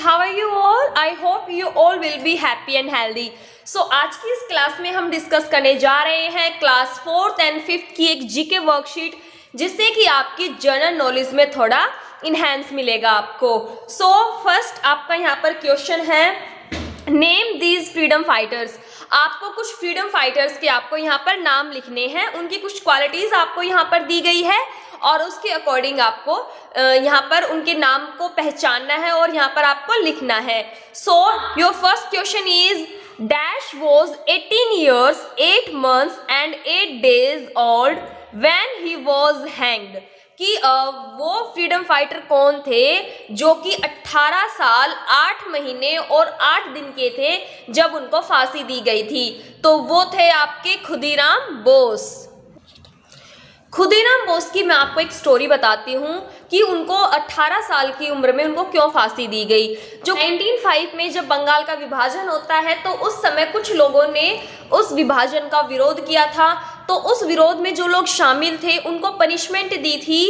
how are you all? I hope you all will be happy and healthy. So आज की इस class में हम डिस्कस करने जा रहे हैं क्लास 4th एंड 5th की एक जीके वर्कशीट, जिससे कि आपकी जनरल नॉलेज में थोड़ा इन्हेंस मिलेगा आपको। सो फर्स्ट आपका यहाँ पर क्वेश्चन है, नेम दीज फ्रीडम फाइटर्स। आपको कुछ फ्रीडम फाइटर्स के आपको यहाँ पर नाम लिखने हैं, उनकी कुछ क्वालिटीज आपको यहाँ पर दी गई है और उसके अकॉर्डिंग आपको यहाँ पर उनके नाम को पहचानना है और यहाँ पर आपको लिखना है। So your first question is dash was 18 years 8 months and 8 days old when he was hanged। कि वो फ्रीडम फाइटर कौन थे जो कि 18 साल 8 महीने और 8 दिन के थे जब उनको फांसी दी गई थी। तो वो थे आपके खुदीराम बोस। खुदीराम बोस की मैं आपको एक स्टोरी बताती हूँ कि उनको 18 साल की उम्र में उनको क्यों फांसी दी गई। जो 1905 में जब बंगाल का विभाजन होता है तो उस समय कुछ लोगों ने उस विभाजन का विरोध किया था। तो उस विरोध में जो लोग शामिल थे उनको पनिशमेंट दी थी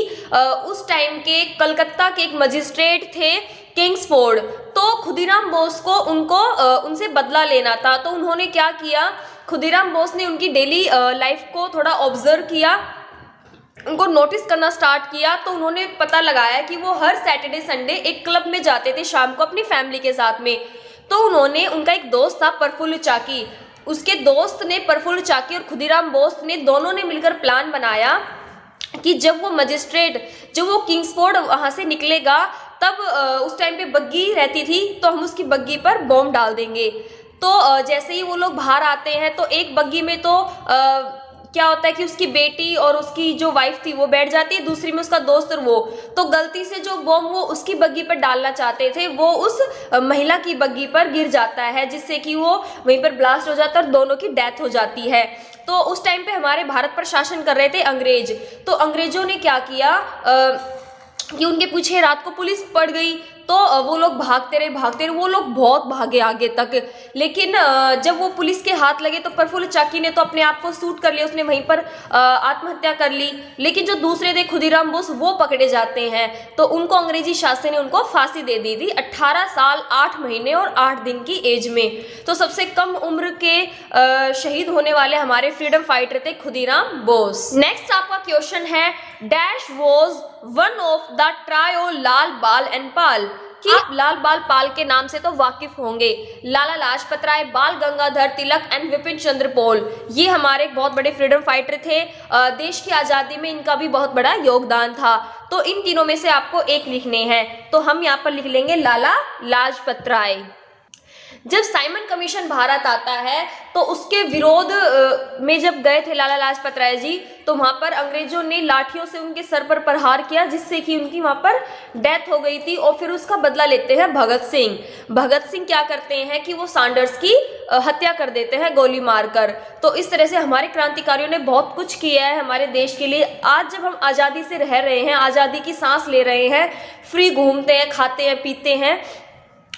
उस टाइम के कलकत्ता के एक मजिस्ट्रेट थे किंग्सफोर्ड। तो खुदीराम बोस को उनसे बदला लेना था। तो उन्होंने क्या किया, खुदीराम बोस ने उनकी डेली लाइफ को थोड़ा ऑब्जर्व किया, उनको नोटिस करना स्टार्ट किया। तो उन्होंने पता लगाया कि वो हर सैटरडे संडे एक क्लब में जाते थे शाम को अपनी फैमिली के साथ में। तो उनका एक दोस्त था प्रफुल्ल चाकी, उसके दोस्त ने प्रफुल्ल चाकी और खुदीराम बोस ने दोनों ने मिलकर प्लान बनाया कि जब वो किंग्सफोर्ड वहाँ से निकलेगा तब उस टाइम पे बग्गी रहती थी तो हम उसकी बग्गी पर बॉम्ब डाल देंगे। तो जैसे ही वो लोग बाहर आते हैं तो एक बग्गी में तो क्या होता है कि उसकी बेटी और उसकी जो वाइफ थी वो बैठ जाती है, दूसरी में उसका दोस्त और वो। तो गलती से जो बॉम्ब वो उसकी बग्गी पर डालना चाहते थे वो उस महिला की बग्गी पर गिर जाता है, जिससे कि वो वहीं पर ब्लास्ट हो जाता है और दोनों की डेथ हो जाती है। तो उस टाइम पे हमारे भारत पर शासन कर रहे थे अंग्रेज। तो अंग्रेजों ने क्या किया कि उनके पीछे रात को पुलिस पड़ गई। तो वो लोग भागते रहे, वो लोग बहुत भागे आगे तक। लेकिन जब वो पुलिस के हाथ लगे तो प्रफुल्ल चाकी ने तो अपने आप को शूट कर लिया, उसने वहीं पर आत्महत्या कर ली। लेकिन जो दूसरे थे खुदीराम बोस वो पकड़े जाते हैं। तो उनको अंग्रेजी शासन ने उनको फांसी दे दी थी 18 साल 8 महीने और 8 दिन की एज में। तो सबसे कम उम्र के शहीद होने वाले हमारे फ्रीडम फाइटर थे खुदीराम बोस। नेक्स्ट आपका क्वेश्चन है, dash was one of the trio Lal Bal and पाल। कि आप लाल बाल पाल के नाम से तो वाकिफ होंगे। लाला लाजपत राय, बाल Gangadhar Tilak and Vipin Chandra Paul, ये हमारे बहुत बड़े फ्रीडम फाइटर थे। देश की आज़ादी में इनका भी बहुत बड़ा योगदान था। तो इन तीनों में से आपको एक लिखने हैं, तो हम यहाँ पर लिख लेंगे लाला लाजपत राय। जब साइमन कमीशन भारत आता है तो उसके विरोध में जब गए थे लाला लाजपत राय जी, तो वहाँ पर अंग्रेजों ने लाठियों से उनके सर पर प्रहार किया, जिससे कि उनकी वहाँ पर डेथ हो गई थी। और फिर उसका बदला लेते हैं भगत सिंह। भगत सिंह क्या करते हैं कि वो सैंडर्स की हत्या कर देते हैं गोली मारकर। तो इस तरह से हमारे क्रांतिकारियों ने बहुत कुछ किया है हमारे देश के लिए। आज जब हम आज़ादी से रह रहे हैं, आज़ादी की सांस ले रहे हैं, फ्री घूमते हैं, खाते हैं, पीते हैं,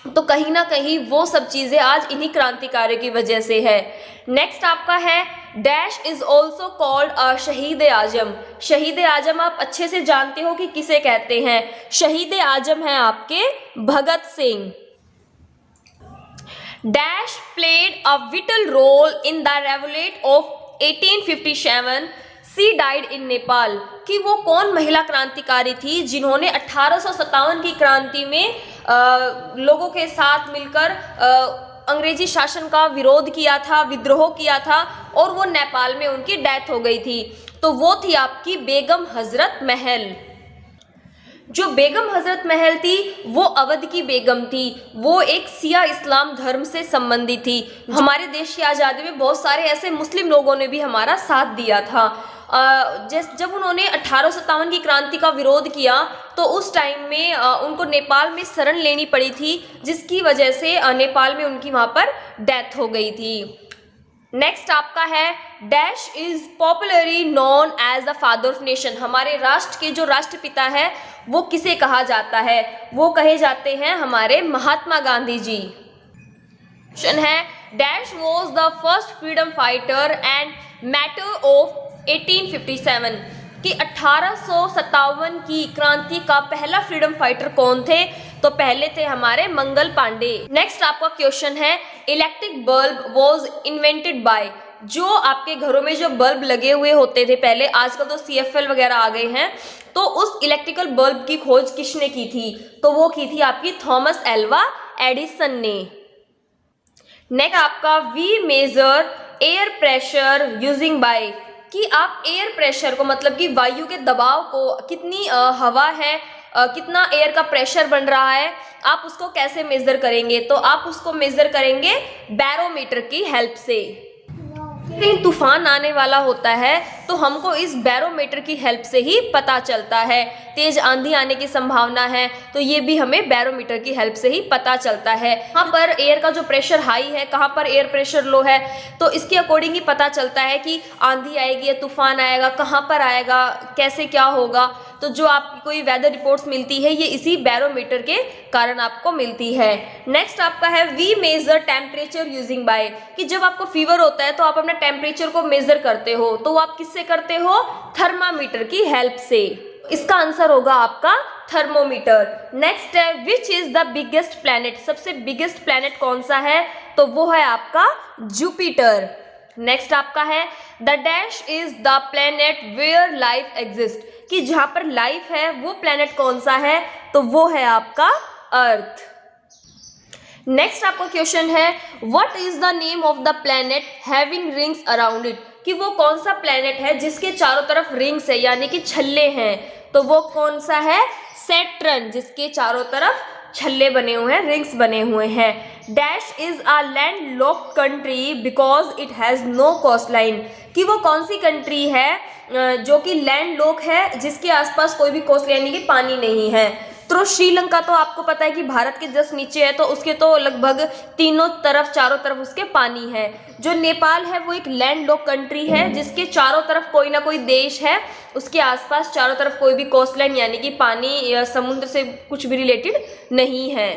तो कहीं ना कहीं वो सब चीज़ें आज इन्हीं क्रांतिकारियों की वजह से है। नेक्स्ट आपका है, डैश इज ऑल्सो कॉल्ड शहीद आजम। शहीद आजम आप अच्छे से जानते हो कि किसे कहते हैं। शहीद आजम है आपके Bhagat Singh. Dash played a vital role in the revolution of 1857। C died in Nepal. कि वो कौन महिला क्रांतिकारी थी जिन्होंने 1857 की क्रांति में लोगों के साथ मिलकर अंग्रेजी शासन का विरोध किया था, विद्रोह किया था और वो नेपाल में उनकी डेथ हो गई थी। तो वो थी आपकी बेगम हजरत महल। जो बेगम हजरत महल थी वो अवध की बेगम थी। वो एक सिया इस्लाम धर्म से संबंधित थी। हमारे देश की आज़ादी में बहुत सारे ऐसे मुस्लिम लोगों ने भी हमारा साथ दिया था। जब उन्होंने 1857 की क्रांति का विरोध किया तो उस टाइम में उनको नेपाल में शरण लेनी पड़ी थी, जिसकी वजह से नेपाल में उनकी वहाँ पर डेथ हो गई थी। नेक्स्ट आपका है, dash is popularly known as the father of nation. हमारे राष्ट्र के जो राष्ट्रपिता है वो किसे कहा जाता है? वो कहे जाते हैं हमारे महात्मा गांधी जी। क्वेश्चन है, dash was the first freedom fighter and matter of 1857। कि 1857 की क्रांति का पहला फ्रीडम फाइटर कौन थे? तो पहले थे हमारे मंगल पांडे। नेक्स्ट आपका क्वेश्चन है, electric bulb was invented by. जो आपके घरों में जो बल्ब लगे हुए होते थे पहले, आजकल तो CFL वगैरह आ गए हैं, तो उस इलेक्ट्रिकल बल्ब की खोज किसने की थी? तो वो की थी आपकी थॉमस एल्वा एडिसन ने। नेक्स्ट आपका, we measure air pressure using by, कि आप एयर प्रेशर को मतलब कि वायु के दबाव को, कितनी हवा है, कितना एयर का प्रेशर बन रहा है, आप उसको कैसे मेजर करेंगे? तो आप उसको मेजर करेंगे बैरोमीटर की हेल्प से। कहीं तूफान आने वाला होता है तो हमको इस बैरोमीटर की हेल्प से ही पता चलता है। तेज आंधी आने की संभावना है तो ये भी हमें बैरोमीटर की हेल्प से ही पता चलता है। कहाँ पर एयर का जो प्रेशर हाई है, कहाँ पर एयर प्रेशर लो है, तो इसके अकॉर्डिंग ही पता चलता है कि आंधी आएगी या तूफान आएगा, कहाँ पर आएगा, कैसे क्या होगा। तो जो आपकी कोई वेदर रिपोर्ट्स मिलती है ये इसी बैरोमीटर के कारण आपको मिलती है। नेक्स्ट आपका है, we measure temperature using by, कि जब आपको फीवर होता है तो आप अपना टेम्परेचर को मेजर करते हो, तो आप किससे करते हो? थर्मामीटर की हेल्प से। इसका आंसर होगा आपका थर्मोमीटर। नेक्स्ट है, which is the biggest planet, सबसे बिगेस्ट प्लैनेट कौन सा है? तो वो है आपका जुपिटर। नेक्स्ट आपका है, the dash is the planet where life exist, कि जहां पर लाइफ है वो प्लैनेट कौन सा है? तो वो है आपका अर्थ। नेक्स्ट आपका क्वेश्चन है, what is the name of the planet having rings around it, कि वो कौन सा प्लैनेट है जिसके चारों तरफ रिंग्स है यानी कि छल्ले हैं? तो वो कौन सा है? सैटर्न, जिसके चारों तरफ छल्ले बने हुए हैं, रिंग्स बने हुए हैं। Dash is a landlocked country because it has no coastline, कि वो कौन सी कंट्री है जो कि लैंड लॉक है, जिसके आसपास कोई भी कोस्ट यानी कि पानी नहीं है। तो श्रीलंका तो आपको पता है कि भारत के जस्ट नीचे है, तो उसके तो लगभग तीनों तरफ, चारों तरफ उसके पानी है। जो नेपाल है वो एक लैंड लॉक कंट्री है जिसके चारों तरफ कोई ना कोई देश है, उसके आसपास चारों तरफ कोई भी कोस्ट लाइन यानी कि पानी या समुद्र से कुछ भी रिलेटेड नहीं है।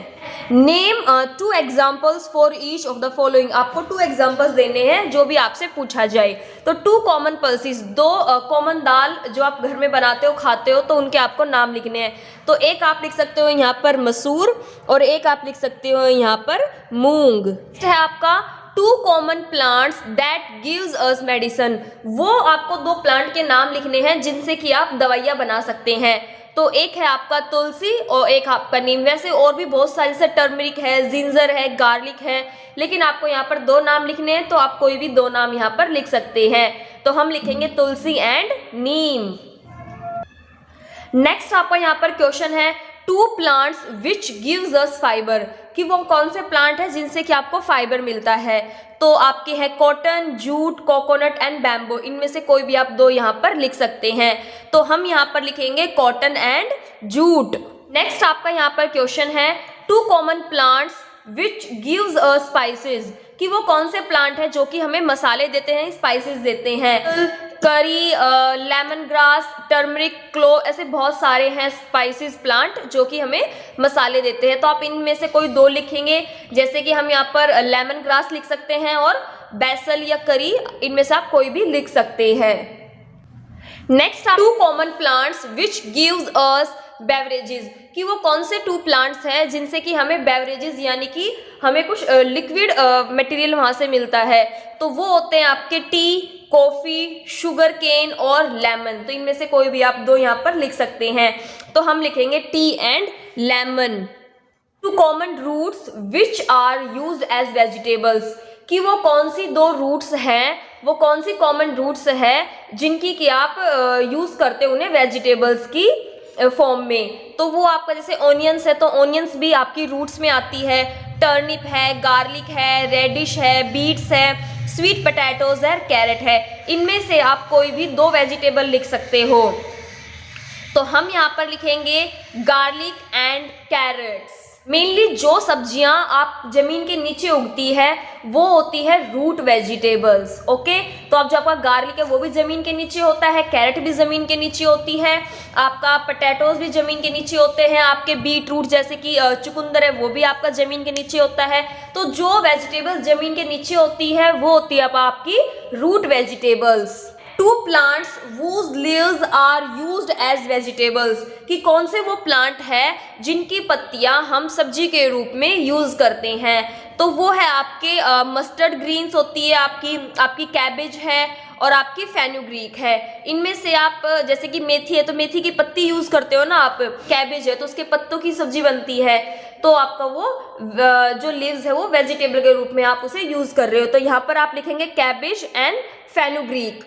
Name 2 examples for each of the following, आपको 2 एग्जाम्पल्स देने हैं जो भी आपसे पूछा जाए। तो 2 कॉमन पल्सेस, 2 कॉमन दाल जो आप घर में बनाते हो खाते हो, तो उनके आपको नाम लिखने हैं। तो एक आप लिख सकते हो यहाँ पर मसूर और एक आप लिख सकते हो यहाँ पर मूंग। है आपका 2 common plants that gives us medicine, वो आपको 2 प्लांट के नाम लिखने हैं जिनसे कि आप दवाइयाँ बना सकते हैं। तो एक है आपका तुलसी और एक आपका नीम। वैसे और भी बहुत सारे, जैसे टर्मरिक है, जिंजर है, गार्लिक है, लेकिन आपको यहाँ पर 2 नाम लिखने हैं तो आप कोई भी 2 नाम यहाँ पर लिख सकते हैं। तो हम लिखेंगे तुलसी एंड नीम। नेक्स्ट आपका यहाँ पर क्वेश्चन है, 2 plants which gives us fibre, कि वो कौन से प्लांट है जिनसे कि आपको फाइबर मिलता है? तो आपके हैं cotton, jute, coconut and bamboo, इनमें से कोई भी आप 2 यहाँ पर लिख सकते हैं। तो हम यहाँ पर लिखेंगे कॉटन एंड जूट। नेक्स्ट आपका यहाँ पर क्वेश्चन है, 2 common plants which gives us spices, कि वो कौन से प्लांट है जो कि हमें मसाले देते हैं, स्पाइसेस देते हैं? करी, लेमन ग्रास, टर्मरिक, क्लो, ऐसे बहुत सारे हैं स्पाइसेस प्लांट जो कि हमें मसाले देते हैं। तो आप इनमें से कोई 2 लिखेंगे, जैसे कि हम यहाँ पर लेमन ग्रास लिख सकते हैं और बैसल या करी, इनमें से आप कोई भी लिख सकते हैं। Next 2 common plants which gives us beverages, कि वो कौन से 2 प्लांट्स हैं जिनसे कि हमें बेवरेजेस यानी कि हमें कुछ लिक्विड मटेरियल वहाँ से मिलता है। तो वो होते हैं आपके टी, कॉफ़ी, शुगर केन और लेमन। तो इनमें से कोई भी आप 2 यहाँ पर लिख सकते हैं। तो हम लिखेंगे tea and lemon. 2 common roots which are used as vegetables, कि वो कौन सी 2 रूट्स हैं, वो कौन सी कॉमन रूट्स है जिनकी कि आप यूज़ करते हो उन्हें वेजिटेबल्स की फॉर्म में। तो वो आपका जैसे ऑनियंस है, तो ऑनियंस भी आपकी रूट्स में आती है, टर्निप है, गार्लिक है, रेडिश है, बीट्स है, स्वीट पोटैटोज है, कैरेट है। इनमें से आप कोई भी 2 वेजिटेबल लिख सकते हो। तो हम यहाँ पर लिखेंगे गार्लिक एंड कैरेट्स। मेनली जो सब्जियां आप जमीन के नीचे उगती है वो होती है रूट वेजिटेबल्स। ओके, तो अब जो आपका गार्लिक है वो भी जमीन के नीचे होता है, कैरेट भी जमीन के नीचे होती है, आपका पोटैटोज भी जमीन के नीचे होते हैं, आपके बीट रूट जैसे कि चुकंदर है वो भी आपका जमीन के नीचे होता है। तो जो वेजिटेबल्स जमीन के नीचे होती है वो होती है आपकी root vegetables. Two plants whose leaves are used as vegetables, कि कौन से वो प्लांट है जिनकी पत्तियां हम सब्जी के रूप में यूज करते हैं। तो वो है आपके मस्टर्ड ग्रीन्स होती है, आपकी कैबेज है और आपकी फेनुग्रीक है। इनमें से आप जैसे कि मेथी है तो मेथी की पत्ती यूज करते हो ना आप, कैबेज है तो उसके पत्तों की सब्जी बनती है, तो आपका वो जो लीव्स है वो वेजिटेबल के रूप में आप उसे यूज कर रहे हो। तो यहाँ पर आप लिखेंगे कैबेज एंड फेनुग्रीक।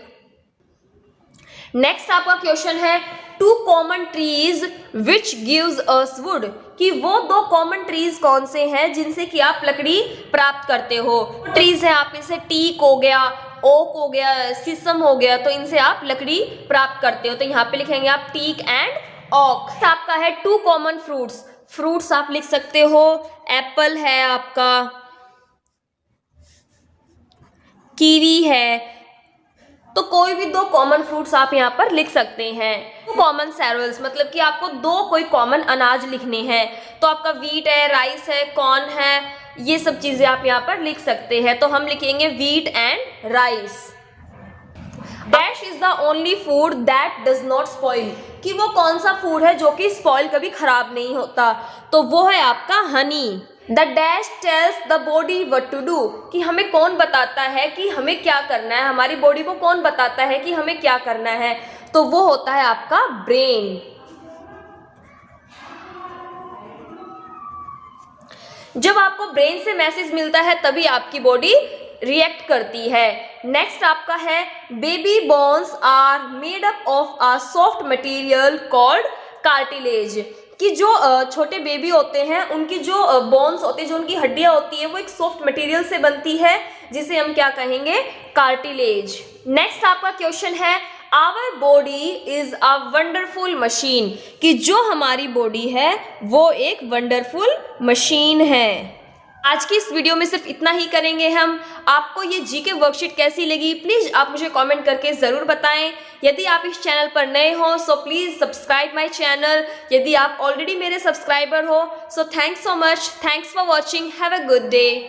नेक्स्ट आपका क्वेश्चन है two common trees which gives us wood, कि वो दो कॉमन ट्रीज कौन से हैं जिनसे कि आप लकड़ी प्राप्त करते हो। ट्रीज है आप इसे टीक हो गया, ओक हो गया, सीसम हो गया, तो इनसे आप लकड़ी प्राप्त करते हो। तो यहाँ पे लिखेंगे आप टीक एंड ओक। आपका है टू कॉमन फ्रूट्स आप लिख सकते हो, एप्पल है आपका, कीवी है, तो कोई भी दो कॉमन फ्रूट्स आप यहाँ पर लिख सकते हैं। कॉमन सेरेल्स मतलब कि आपको दो कोई कॉमन अनाज लिखने हैं, तो आपका व्हीट है, राइस है, कॉर्न है, ये सब चीजें आप यहाँ पर लिख सकते हैं। तो हम लिखेंगे wheat and rice. Dash is the only food that does not spoil, कि वो कौन सा फूड है जो कि स्पॉइल कभी खराब नहीं होता, तो वो है आपका honey. The dash tells the body what to do, कि हमें कौन बताता है कि हमें क्या करना है, हमारी बॉडी को कौन बताता है कि हमें क्या करना है, तो वो होता है आपका ब्रेन। जब आपको ब्रेन से मैसेज मिलता है तभी आपकी बॉडी रिएक्ट करती है। नेक्स्ट आपका है baby bones are made up of a soft material called cartilage, कि जो छोटे बेबी होते हैं उनकी जो बोन्स होती है, जो उनकी हड्डियां होती है, वो एक सॉफ्ट मटेरियल से बनती है जिसे हम क्या कहेंगे, कार्टिलेज। नेक्स्ट आपका क्वेश्चन है our body is a wonderful machine, कि जो हमारी बॉडी है वो एक वंडरफुल मशीन है। आज की इस वीडियो में सिर्फ इतना ही करेंगे हम। आपको ये जीके वर्कशीट कैसी लगी प्लीज आप मुझे कमेंट करके जरूर बताएं। यदि आप इस चैनल पर नए हो so please subscribe my channel. यदि आप ऑलरेडी मेरे सब्सक्राइबर हो so thanks so much, thanks for watching, have a good day.